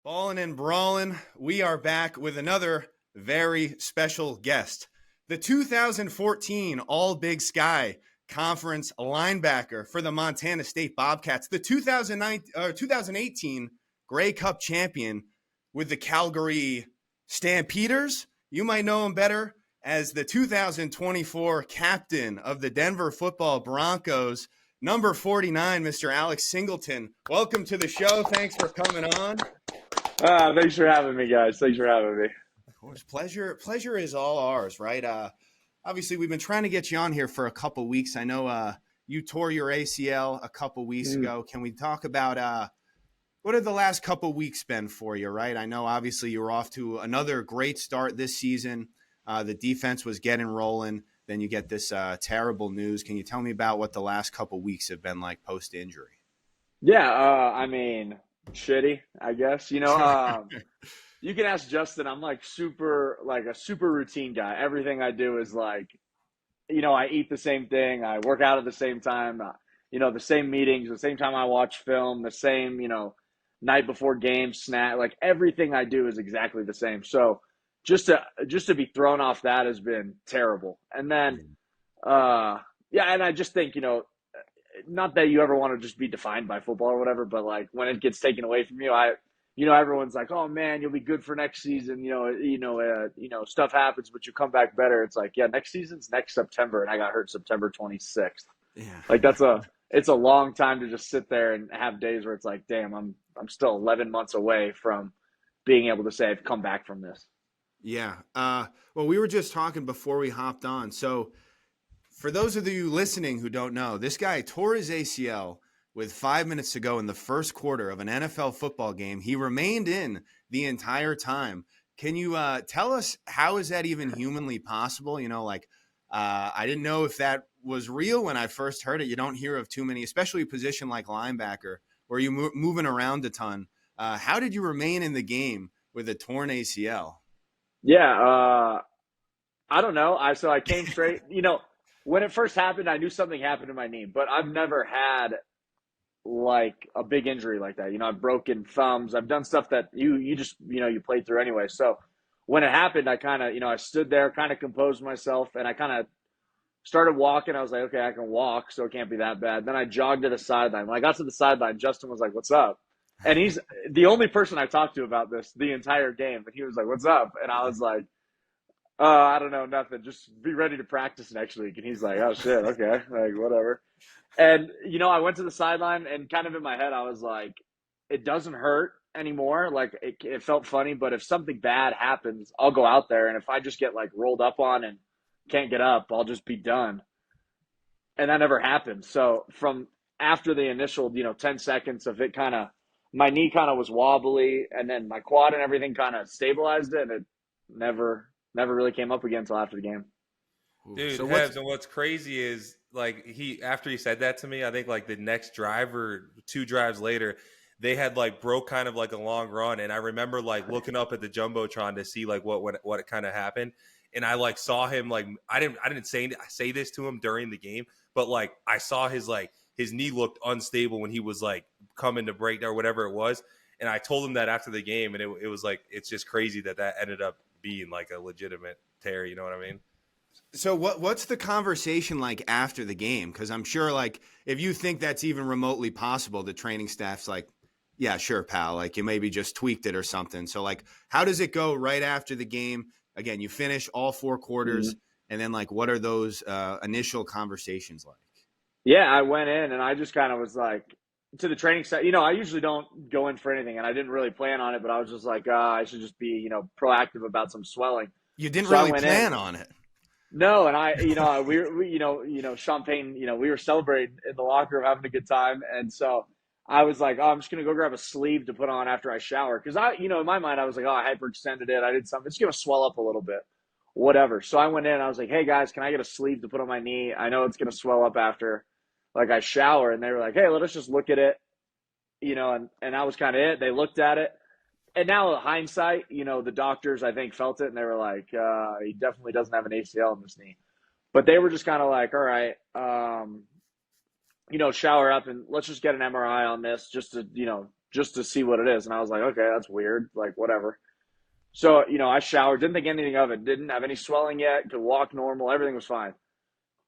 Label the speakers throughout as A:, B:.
A: Ballin' and brawling, we are back with another very special guest. The 2014 All Big Sky Conference linebacker for the Montana State Bobcats. The 2018 Grey Cup champion with the Calgary Stampeders. You might know him better as the 2024 captain of the Denver Football Broncos. Number 49, Mr. Alex Singleton. Welcome to the show. Thanks for coming on.
B: Thanks for having me, guys. Thanks for having me.
A: Of course, pleasure is all ours, right? Obviously, we've been trying to get you on here for a couple weeks. I know you tore your ACL a couple weeks ago. Can we talk about what have the last couple weeks been for you, right? I know, obviously, you were off to another great start this season. The defense was getting rolling. Then you get this terrible news. Can you tell me about what the last couple weeks have been like post-injury?
B: Yeah, I mean, shitty, I guess. You can ask Justin. I'm a super routine guy. Everything I do is I eat the same thing. I work out at the same time. The same meetings, the same time I watch film, the same, night before game snack. Everything I do is exactly the same. So just to be thrown off that has been terrible. And then, and I just think, not that you ever want to just be defined by football or whatever, but when it gets taken away from you, everyone's like, oh man, you'll be good for next season. Stuff happens, but you come back better. It's next season's next September. And I got hurt September 26th.
A: Yeah.
B: It's a long time to just sit there and have days where it's damn, I'm still 11 months away from being able to say I've come back from this.
A: Yeah. Well, we were just talking before we hopped on. So for those of you listening who don't know, this guy tore his ACL with 5 minutes to go in the first quarter of an NFL football game. He remained in the entire time. Can you tell us how is that even humanly possible? I didn't know if that was real when I first heard it. You don't hear of too many, especially a position like linebacker where you're moving around a ton. How did you remain in the game with a torn ACL?
B: Yeah, I don't know. I came straight, when it first happened, I knew something happened to my knee, but I've never had a big injury like that. I've broken thumbs. I've done stuff that you just, you played through anyway. So when it happened, I kind of, I stood there, kind of composed myself, and I kind of started walking. I was like, okay, I can walk, so it can't be that bad. Then I jogged to the sideline. When I got to the sideline, Justin was like, what's up? And he's the only person I talked to about this the entire game. And he was like, what's up? And I was like, I don't know, nothing. Just be ready to practice next week. And he's like, oh, shit, okay, whatever. And, I went to the sideline and kind of in my head, I was like, it doesn't hurt anymore. It felt funny, but if something bad happens, I'll go out there. And if I just get rolled up on and can't get up, I'll just be done. And that never happened. So from after the initial, 10 seconds of it my knee kind of was wobbly, and then my quad and everything kind of stabilized it, and it never really came up again until after the game.
C: Dude, so Hebs, and what's crazy is after he said that to me, I think the next drive or two drives later, they had broke kind of a long run, and I remember looking up at the jumbotron to see what kind of happened, and I saw him I didn't say this to him during the game, but I saw his knee looked unstable when he was coming to break or whatever it was. And I told him that after the game, and it was it's just crazy that ended up being a legitimate tear. You know what I mean?
A: So what's the conversation like after the game? Because I'm sure if you think that's even remotely possible, the training staff's yeah, sure, pal. You maybe just tweaked it or something. So how does it go right after the game? Again, you finish all four quarters, and then what are those initial conversations like?
B: Yeah, I went in and I just kind of was to the training set. I usually don't go in for anything, and I didn't really plan on it, but I was just I should just be, proactive about some swelling.
A: You didn't really plan on it.
B: No, and we champagne, we were celebrating in the locker room, having a good time, and so I was like, oh, I'm just gonna go grab a sleeve to put on after I shower, because in my mind I was like, oh, I hyperextended it, I did something, it's gonna swell up a little bit, whatever. So I went in, I was like, hey guys, can I get a sleeve to put on my knee? I know it's gonna swell up after I shower. And they were like, hey, let us just look at it, and that was kind of it. They looked at it. And now hindsight, the doctors, I think, felt it, and they were like, he definitely doesn't have an ACL in this knee. But they were just kind of like, all right, shower up and let's just get an MRI on this just to, just to see what it is. And I was like, okay, that's weird. Like, whatever. So, I showered, didn't think anything of it, didn't have any swelling yet, could walk normal, everything was fine.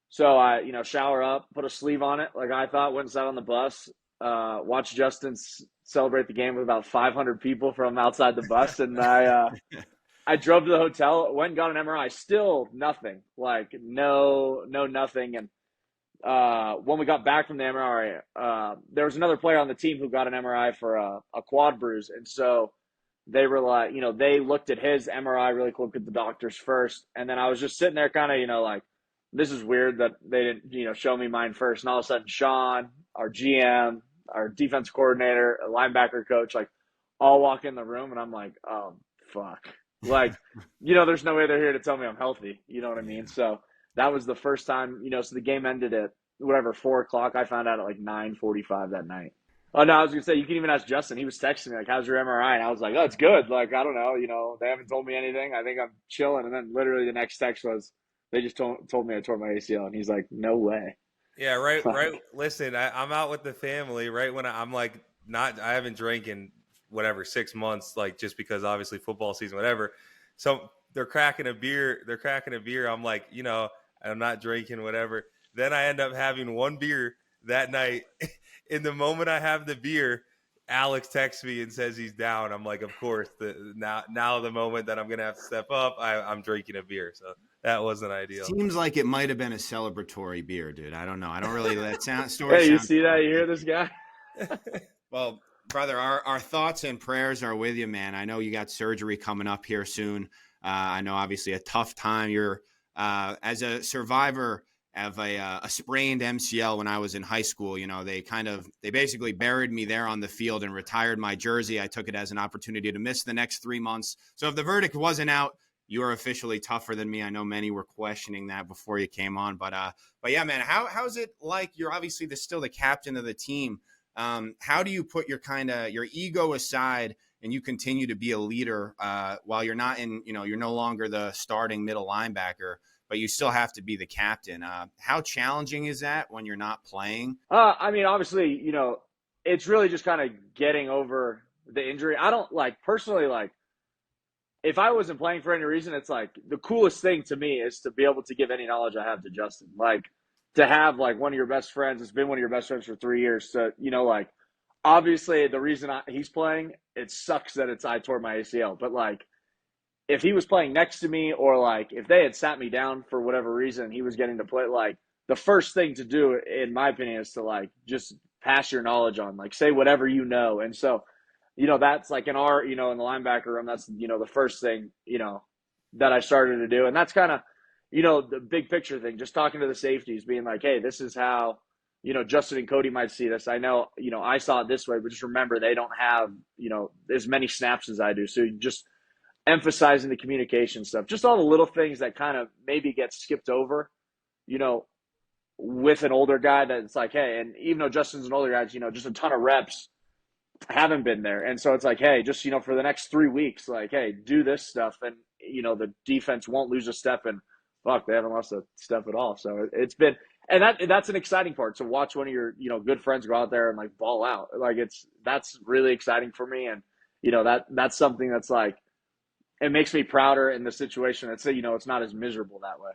B: So I, shower up, put a sleeve on it, like I thought, went and sat on the bus, watched Justin celebrate the game with about 500 people from outside the bus. And I drove to the hotel, went and got an MRI, still nothing, like no, nothing. And when we got back from the MRI, there was another player on the team who got an MRI for a quad bruise. And so they were like, they looked at his MRI really quick at the doctors first. And then I was just sitting there kind of, like, this is weird that they didn't, show me mine first. And all of a sudden, Sean, our GM, our defense coordinator, a linebacker coach, like, all walk in the room. And I'm like, oh, fuck. Like, there's no way they're here to tell me I'm healthy. You know what I mean? So that was the first time, so the game ended at whatever, 4:00. I found out at like 9:45 that night. Oh, no, I was going to say, you can even ask Justin. He was texting me, like, how's your MRI? And I was like, oh, it's good. Like, I don't know. They haven't told me anything. I think I'm chilling. And then literally the next text was, they just told me I tore my ACL. And he's like, no way.
C: Yeah, right. Listen, I'm out with the family, right? When I'm like, I haven't drank in whatever, 6 months, like just because obviously football season, whatever. So they're cracking a beer. I'm like, I'm not drinking, whatever. Then I end up having one beer that night. In the moment I have the beer, Alex texts me and says he's down. I'm like, of course, now the moment that I'm going to have to step up, I'm drinking a beer. So that wasn't ideal.
A: Seems like it might have been a celebratory beer, dude. I don't know. I don't really that story.
B: Hey, you see that? You hear this guy?
A: Well, brother, our thoughts and prayers are with you, man. I know you got surgery coming up here soon. I know obviously a tough time. You're as a survivor of a sprained MCL when I was in high school. They basically buried me there on the field and retired my jersey. I took it as an opportunity to miss the next 3 months. So if the verdict wasn't out, you are officially tougher than me. I know many were questioning that before you came on, but yeah, man, how's it like? You're obviously still the captain of the team. How do you put your ego aside and you continue to be a leader while you're not you're no longer the starting middle linebacker, but you still have to be the captain? How challenging is that when you're not playing?
B: I mean, obviously, it's really just kind of getting over the injury. I don't personally, if I wasn't playing for any reason, it's like the coolest thing to me is to be able to give any knowledge I have to Justin. Like to have one of your best friends, it's been one of your best friends for 3 years. So, obviously the reason he's playing, it sucks that I tore my ACL. But if he was playing next to me or if they had sat me down for whatever reason, he was getting to play, the first thing to do, in my opinion, is to just pass your knowledge on, say whatever you know. And so, that's in our, in the linebacker room, that's, the first thing, that I started to do. And that's kind of, the big picture thing, just talking to the safeties, being like, hey, this is how, Justin and Cody might see this. I know, I saw it this way, but just remember they don't have, as many snaps as I do. So just emphasizing the communication stuff, just all the little things that kind of maybe get skipped over, with an older guy that's hey, and even though Justin's an older guy, just a ton of reps haven't been there. And so it's hey, just, for the next 3 weeks, hey, do this stuff. And, the defense won't lose a step, and fuck, they haven't lost a step at all. So it's been, and that's an exciting part to watch one of your, good friends go out there and ball out. That's really exciting for me. And, that's something that's it makes me prouder in the situation that it's not as miserable that way.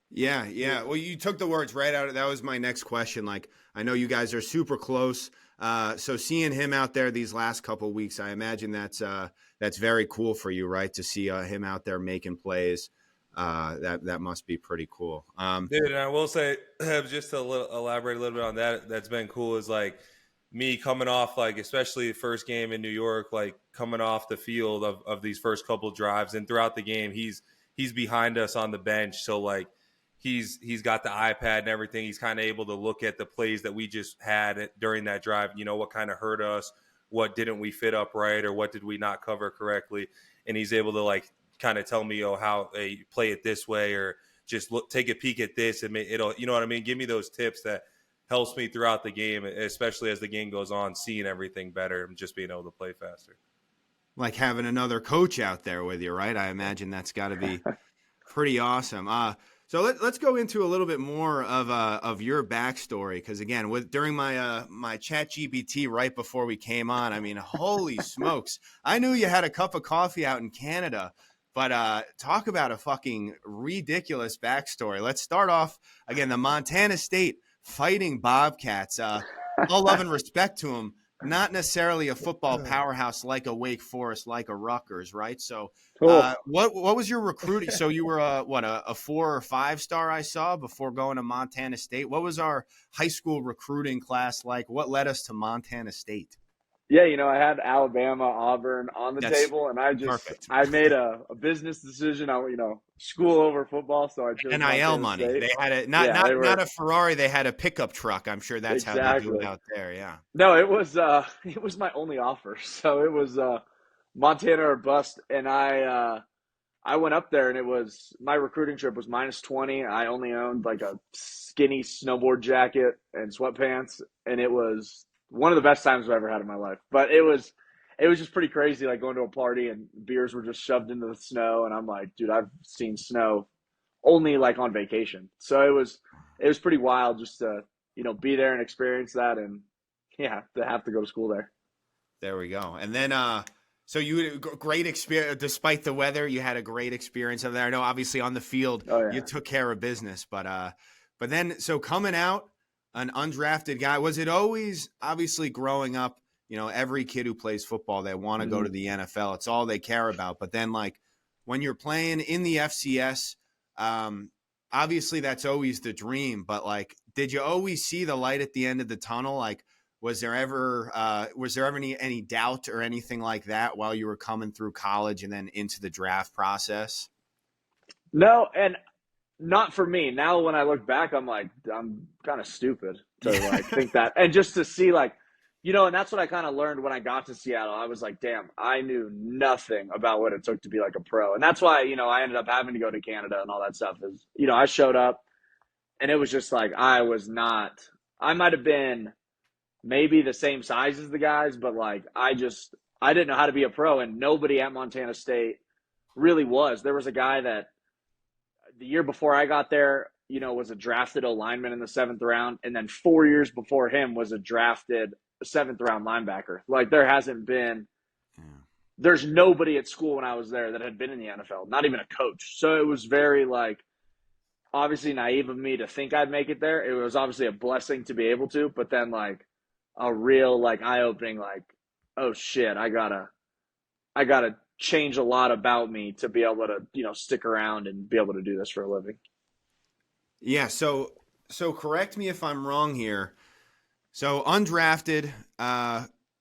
A: Yeah. Well, you took the words right out. That was my next question. I know you guys are super close. So seeing him out there these last couple of weeks, I imagine that's very cool for you, right? To see him out there making plays. That must be pretty cool.
C: Dude, and I will say, just to elaborate a little bit on that, that's been cool is me coming off, especially the first game in New York, coming off the field of these first couple drives, and throughout the game, he's behind us on the bench. So he's got the iPad and everything. He's kind of able to look at the plays that we just had during that drive. What kind of hurt us, what didn't we fit up right, or what did we not cover correctly? And he's able to kind of tell me, how they play it this way, or just take a peek at this, and it'll, what I mean? Give me those tips that helps me throughout the game, especially as the game goes on, seeing everything better and just being able to play faster.
A: Like having another coach out there with you, right? I imagine that's got to be pretty awesome. So let's go into a little bit more of your backstory, because again, during my chat GPT right before we came on, I mean, holy smokes, I knew you had a cup of coffee out in Canada, but talk about a fucking ridiculous backstory. Let's start off again, the Montana State Fighting Bobcats. All love and respect to them. Not necessarily a football powerhouse like a Wake Forest, like a Rutgers, right? So,
B: Cool.
A: what was your recruiting? So you were a 4 or 5 star I saw before going to Montana State. What was our high school recruiting class like? What led us to Montana State?
B: Yeah, I had Alabama, Auburn on the
A: That's
B: table, and
A: perfect.
B: I made a business decision on, school over football, so I chose
A: NIL
B: Montana
A: money.
B: State.
A: They had a
B: Yeah,
A: not a Ferrari. They had a pickup truck. I'm sure that's how they do it
B: exactly.
A: out there. Yeah.
B: No, it was my only offer. So it was Montana or bust, and I went up there, and my recruiting trip was -20. I only owned like a skinny snowboard jacket and sweatpants, and it was one of the best times I've ever had in my life. But it was just pretty crazy, like going to a party and beers were just shoved into the snow, and I'm like, dude, I've seen snow only like on vacation. So it was pretty wild just to be there and experience that, and yeah, to have to go to school there.
A: There we go. And then so you had a great experience despite the weather. You had a great experience over there. I know obviously on the field you took care of business, but then so coming out an undrafted guy, was it always obviously growing up, every kid who plays football, they want to go to the NFL. It's all they care about. But then like when you're playing in the FCS, obviously that's always the dream, but like did you always see the light at the end of the tunnel? Like was there ever any doubt or anything like that while you were coming through college and then into the draft process?
B: No, and not for me. Now when I look back, I'm like, I'm kind of stupid to like think that. And just to see like, and that's what I kind of learned when I got to Seattle. I was like, damn, I knew nothing about what it took to be like a pro. And that's why, I ended up having to go to Canada and all that stuff is, I showed up and it was just like, I might have been maybe the same size as the guys, but like, I didn't know how to be a pro, and nobody at Montana State really was. There was a guy that the year before I got there, was a drafted O lineman in the 7th round. And then 4 years before him was a drafted 7th round linebacker. Like there's nobody at school when I was there that had been in the NFL, not even a coach. So it was very like, obviously naive of me to think I'd make it there. It was obviously a blessing to be able to, but then like a real like eye-opening, like, oh shit, I gotta change a lot about me to be able to, stick around and be able to do this for a living.
A: Yeah. So correct me if I'm wrong here. So undrafted,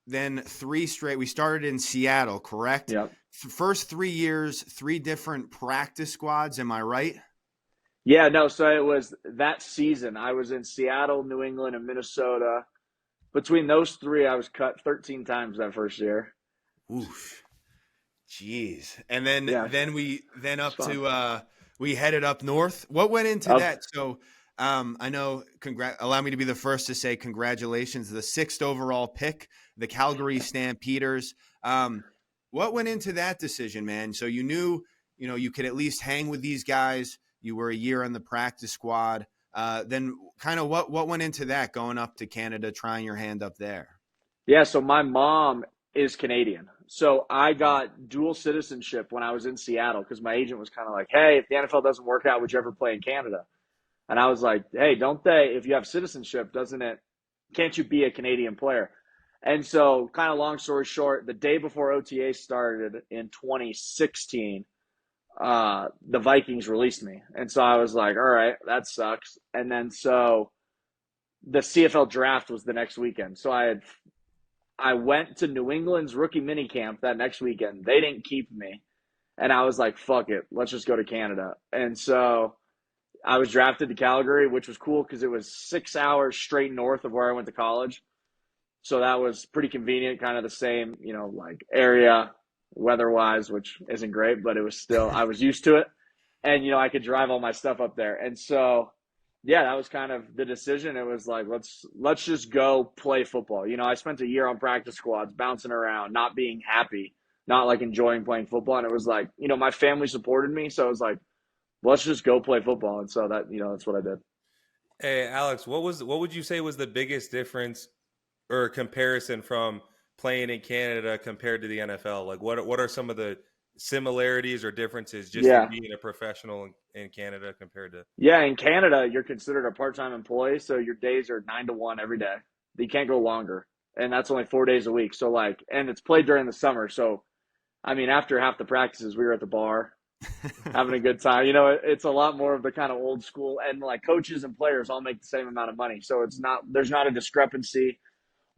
A: then 3 straight. We started in Seattle, correct?
B: Yep.
A: First 3 years, 3 different practice squads. Am I right?
B: Yeah, no. So it was that season. I was in Seattle, New England, and Minnesota. Between those 3, I was cut 13 times that first year.
A: Oof. Jeez. And then we headed up north. What went into that? So I know, allow me to be the first to say congratulations, the 6th overall pick, the Calgary Stampeders. What went into that decision, man? So you knew, you could at least hang with these guys. You were a year on the practice squad. Then kind of what went into that, going up to Canada, trying your hand up there?
B: Yeah, so my mom is Canadian. So I got dual citizenship when I was in Seattle because my agent was kind of like, hey, if the NFL doesn't work out, would you ever play in Canada? And I was like, hey, if you have citizenship, can't you be a Canadian player? And so kind of long story short, the day before OTA started in 2016, the Vikings released me. And so I was like, all right, that sucks. And then so the CFL draft was the next weekend. So I went to New England's rookie minicamp that next weekend. They didn't keep me. And I was like, fuck it. Let's just go to Canada. And so I was drafted to Calgary, which was cool because it was 6 hours straight north of where I went to college. So that was pretty convenient, kind of the same, like area weather-wise, which isn't great, but it was still, I was used to it. And, I could drive all my stuff up there. And so, yeah, that was kind of the decision. It was like, let's just go play football. I spent a year on practice squads, bouncing around, not being happy, not like enjoying playing football. And it was like, my family supported me. So it was like, let's just go play football. And so that, that's what I did.
C: Hey, Alex, what would you say was the biggest difference or comparison from playing in Canada compared to the NFL? Like, what are some of the similarities or differences just in
B: Yeah.
C: being a professional in Canada compared to?
B: Yeah. In Canada, you're considered a part-time employee. So your days are 9 to 1 every day. You can't go longer. And that's only 4 days a week. So like, and it's played during the summer. So, I mean, after half the practices, we were at the bar having a good time. It's a lot more of the kind of old school, and like coaches and players all make the same amount of money. So there's not a discrepancy.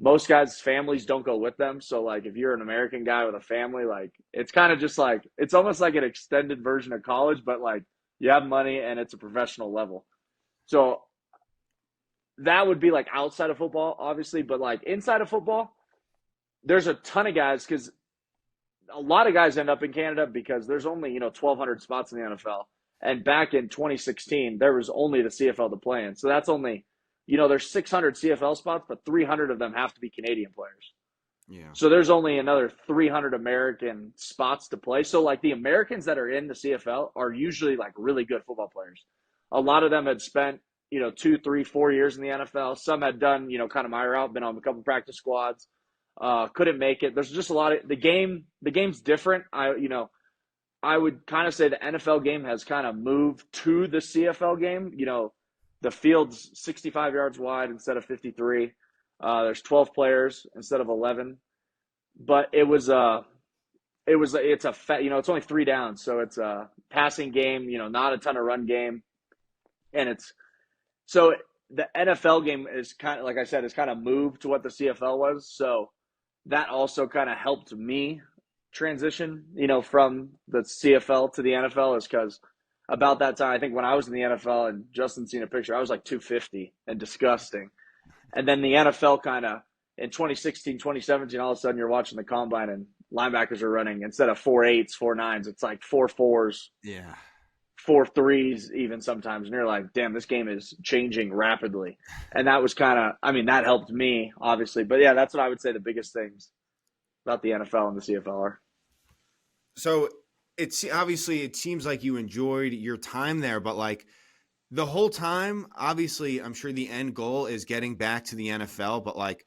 B: Most guys' families don't go with them. So like if you're an American guy with a family, like it's kind of just like, it's almost like an extended version of college, but like you have money and it's a professional level. So that would be like outside of football, obviously, but like inside of football, there's a ton of guys, because a lot of guys end up in Canada because there's only 1,200 spots in the NFL, and back in 2016 there was only the CFL to play in. So that's only there's 600 CFL spots, but 300 of them have to be Canadian players.
A: Yeah.
B: So there's only another 300 American spots to play. So like the Americans that are in the CFL are usually like really good football players. A lot of them had spent 2, 3, 4 years in the NFL. Some had done kind of my route, been on a couple practice squads. Couldn't make it. There's just a lot of the game's different. I would kind of say the NFL game has kind of moved to the CFL game. The field's 65 yards wide instead of 53. There's 12 players instead of 11. But it's only 3 downs, so it's a passing game. Not a ton of run game, and so the NFL game is kind of, like I said, is kind of moved to what the CFL was. So that also kind of helped me transition, from the CFL to the NFL, is because about that time, I think when I was in the NFL, and Justin's seen a picture, I was like 250 and disgusting. And then the NFL kind of, in 2016, 2017, all of a sudden you're watching the combine and linebackers are running, instead of 4.8s, 4.9s, it's like 4.4s.
A: Yeah.
B: 4.3s even sometimes. And you're like, damn, this game is changing rapidly. And that was that helped me, obviously. But yeah, that's what I would say the biggest things about the NFL and the CFL are.
A: So it's obviously, it seems like you enjoyed your time there, but like the whole time, obviously, I'm sure the end goal is getting back to the NFL, but like,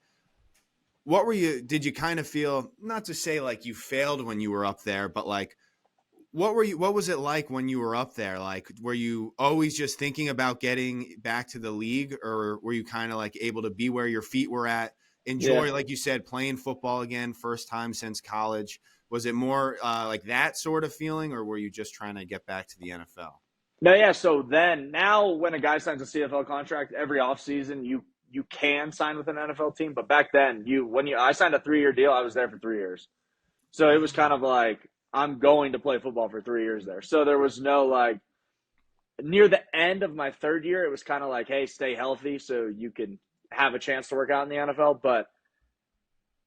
A: did you kind of feel, not to say like you failed when you were up there, but like, what was it like when you were up there? Like, were you always just thinking about getting back to the league, or were you kind of like able to be where your feet were at, enjoy, like you said, playing football again, first time since college? Was it more like that sort of feeling, or were you just trying to get back to the NFL?
B: No, yeah. So now when a guy signs a CFL contract, every offseason you can sign with an NFL team. But back then, I signed a 3-year deal, I was there for 3 years. So it was kind of like, I'm going to play football for 3 years there. So there was no like, near the end of my 3rd year, it was kind of like, hey, stay healthy so you can have a chance to work out in the NFL. But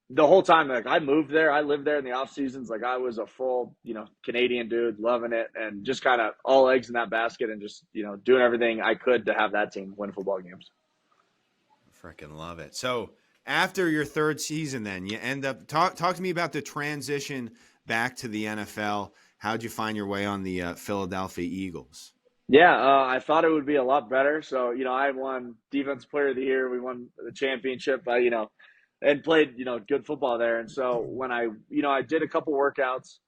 B: the whole time, like, I moved there, I lived there in the off seasons. Like, I was a full, Canadian dude, loving it, and just kind of all eggs in that basket, and just, doing everything I could to have that team win football games.
A: Freaking love it. So after your 3rd season, then you end up talk to me about the transition back to the NFL. How'd you find your way on the Philadelphia Eagles?
B: Yeah, I thought it would be a lot better. So, I won Defensive Player of the Year. We won the championship, and played, good football there. And so when I did a couple workouts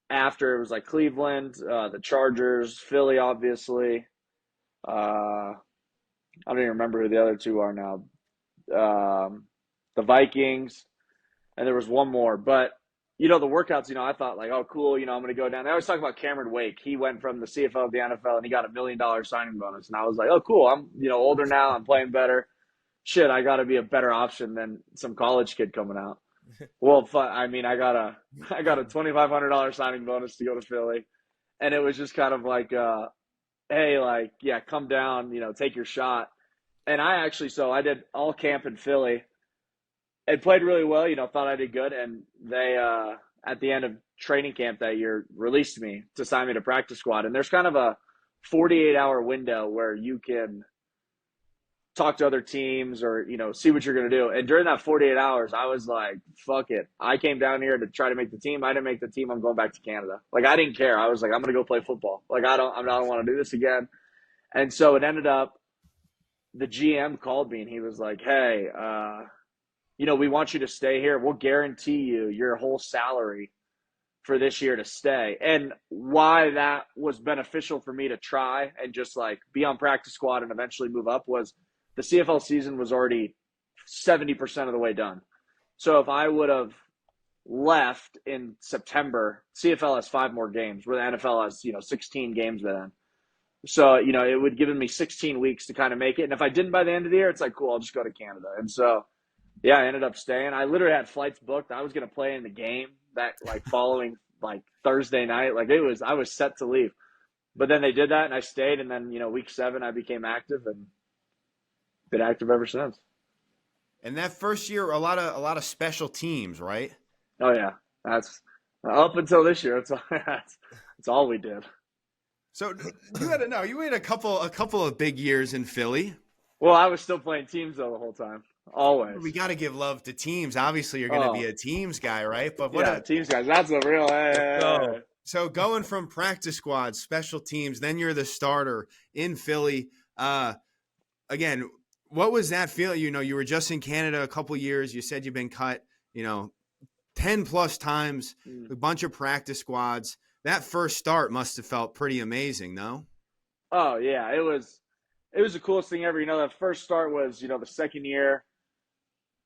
B: after, it was like Cleveland, the Chargers, Philly, obviously. I don't even remember who the other 2 are now. The Vikings, and there was one more. But, the workouts, I thought like, oh, cool, I'm going to go down. They always talk about Cameron Wake. He went from the CFL to the NFL, and he got $1 million signing bonus. And I was like, oh, cool. I'm, older now. I'm playing better. Shit, I got to be a better option than some college kid coming out. Well, I got a $2,500 signing bonus to go to Philly. And it was just kind of like, hey, like, yeah, come down, take your shot. And I did all camp in Philly and played really well, thought I did good. And they, at the end of training camp that year, released me to sign me to practice squad. And there's kind of a 48-hour window where you can talk to other teams or, see what you're going to do. And during that 48 hours, I was like, fuck it. I came down here to try to make the team. I didn't make the team. I'm going back to Canada. Like, I didn't care. I was like, I'm going to go play football. Like, I don't want to do this again. And so it ended up, the GM called me and he was like, hey, we want you to stay here. We'll guarantee you your whole salary for this year to stay. And why that was beneficial for me to try and just like be on practice squad and eventually move up was the CFL season was already 70% of the way done. So if I would have left in September, CFL has 5 more games where the NFL has, 16 games then. So, it would give me 16 weeks to kind of make it. And if I didn't by the end of the year, it's like, cool, I'll just go to Canada. And so, yeah, I ended up staying. I literally had flights booked. I was going to play in the game that like following like Thursday night. Like I was set to leave. But then they did that and I stayed. And then, week 7, I became active and been active ever since.
A: And that first year, a lot of special teams, right?
B: Oh yeah. That's up until this year. That's all we did.
A: So you had a couple of big years in Philly.
B: Well, I was still playing teams though the whole time. Always.
A: We got to give love to teams. Obviously, you're going to be a teams guy, right? But
B: teams guys. That's a real.
A: So going from practice squad, special teams, then you're the starter in Philly. Again, what was that feeling? You were just in Canada a couple years. You said you've been cut, 10 plus times, a bunch of practice squads. That first start must have felt pretty amazing, no?
B: Oh yeah, it was the coolest thing ever. That first start was, the second year.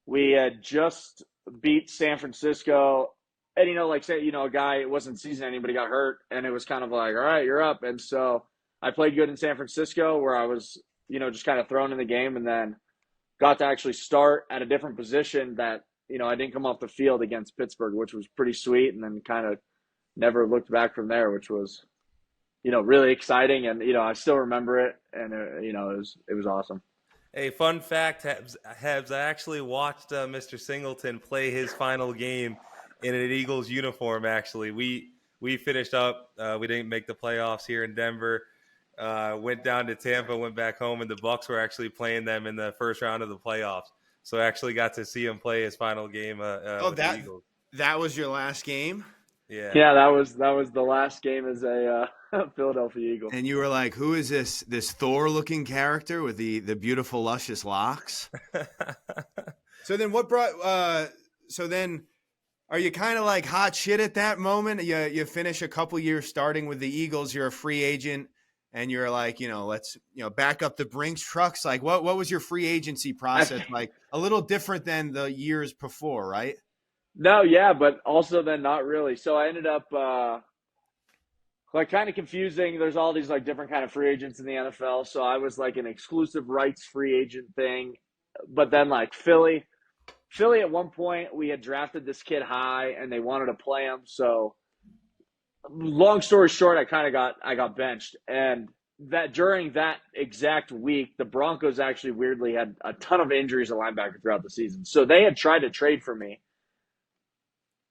B: We had just beat San Francisco, and like say, a guy, it wasn't season anybody got hurt, and it was kind of like, all right, you're up. And so I played good in San Francisco, where I was, just kind of thrown in the game, and then got to actually start at a different position that, I didn't come off the field against Pittsburgh, which was pretty sweet, and then kind of never looked back from there, which was, really exciting, and I still remember it, and it was awesome.
C: Hey, fun fact, Hebs, I actually watched Mr. Singleton play his final game in an Eagles uniform, actually. We finished up. We didn't make the playoffs here in Denver. Went down to Tampa, went back home, and the Bucs were actually playing them in the first round of the playoffs. So I actually got to see him play his final game with the Eagles.
A: That was your last game?
B: Yeah, that was the last game as a Philadelphia Eagle.
A: And you were like, who is this Thor-looking character with the beautiful, luscious locks? So then what brought are you kind of like hot shit at that moment? You finish a couple years starting with the Eagles, you're a free agent, and you're like, let's back up the Brinks trucks. Like what was your free agency process like? A little different than the years before, right?
B: No, yeah, but also then not really. So I ended up like kind of confusing. There's all these like different kind of free agents in the NFL. So I was like an exclusive rights free agent thing. But then like Philly at one point we had drafted this kid high and they wanted to play him. So long story short, I got benched. And that during that exact week, the Broncos actually weirdly had a ton of injuries at linebacker throughout the season. So they had tried to trade for me.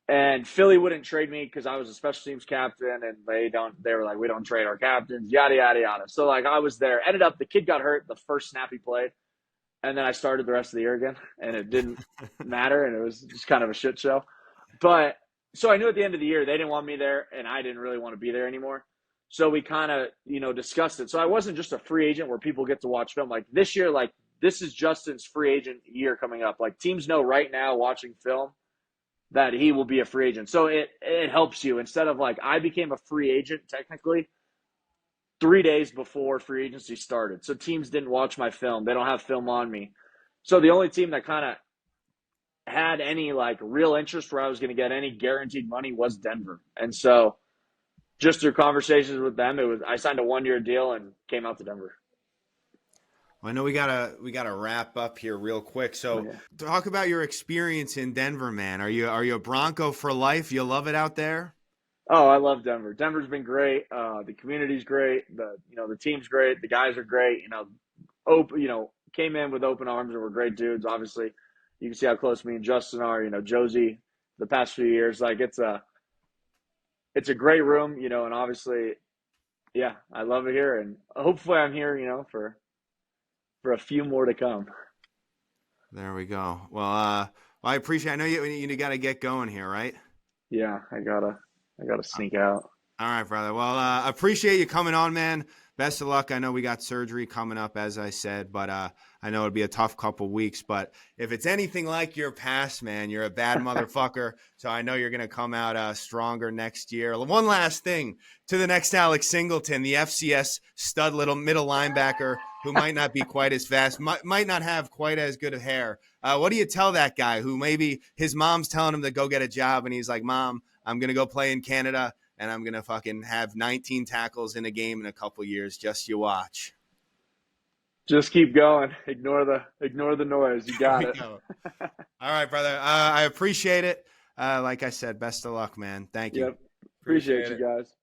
B: And Philly wouldn't trade me because I was a special teams captain, and they were like, we don't trade our captains, yada, yada, yada. So, like, I was there. Ended up, the kid got hurt the first snap he played, and then I started the rest of the year again, and it didn't matter, and it was just kind of a shit show. But, so I knew at the end of the year they didn't want me there, and I didn't really want to be there anymore. So we kind of, discussed it. So I wasn't just a free agent where people get to watch film. Like, this year, like, this is Justin's free agent year coming up. Like, teams know right now watching film that he will be a free agent. So it helps you. Instead of like, I became a free agent technically 3 days before free agency started. So teams didn't watch my film. They don't have film on me. So the only team that kind of had any like real interest where I was going to get any guaranteed money was Denver. And so just through conversations with them, I signed a 1-year deal and came out to Denver.
A: Well, I know we gotta wrap up here real quick. So talk about your experience in Denver, man. Are you a Bronco for life? You love it out there?
B: Oh, I love Denver. Denver's been great. The community's great. The team's great. The guys are great. Came in with open arms and were great dudes. Obviously, you can see how close me and Justin are. Josie, the past few years, like it's a great room. And obviously, yeah, I love it here, and hopefully I'm here. For for a few more to come.
A: There we go. Well, I appreciate. I know you got to get going here, right?
B: Yeah, I gotta sneak out.
A: All right, brother. Well, I appreciate you coming on, man. Best of luck. I know we got surgery coming up, as I said, but I know it'll be a tough couple weeks. But if it's anything like your past, man, you're a bad motherfucker. So I know you're going to come out stronger next year. One last thing to the next Alex Singleton, the FCS stud little middle linebacker who might not be quite as fast, might not have quite as good of hair. What do you tell that guy who maybe his mom's telling him to go get a job and he's like, Mom, I'm going to go play in Canada and I'm going to fucking have 19 tackles in a game in a couple years. Just you watch.
B: Just keep going. Ignore the noise. You got it.
A: All right, brother. I appreciate it. Like I said, best of luck, man. Thank you.
B: Yep. Appreciate you guys.